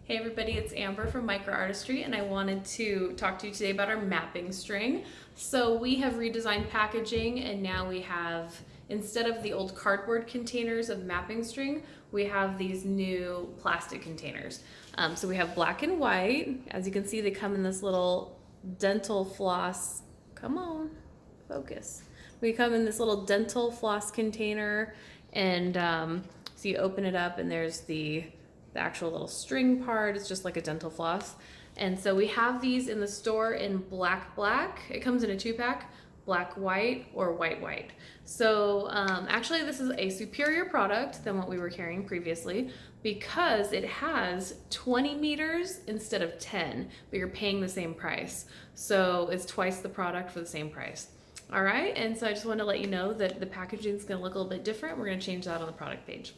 Hey everybody, it's Amber from MicroArtistry and I wanted to talk to you today about our mapping string. So we have redesigned packaging and now we have, instead of the old cardboard containers of mapping string, we have these new plastic containers. So we have black and white. As you can see, they come in this little dental floss. Come on, focus. We come in this little dental floss container and so you open it up and there's the actual little string part. It's just like a dental floss. And so we have these in the store in black. It comes in a 2-pack, black white or white. So actually this is a superior product than what we were carrying previously because it has 20 meters instead of 10, but you're paying the same price. So it's twice the product for the same price. All right, and so I just wanted to let you know that the packaging is going to look a little bit different. We're going to change that on the product page.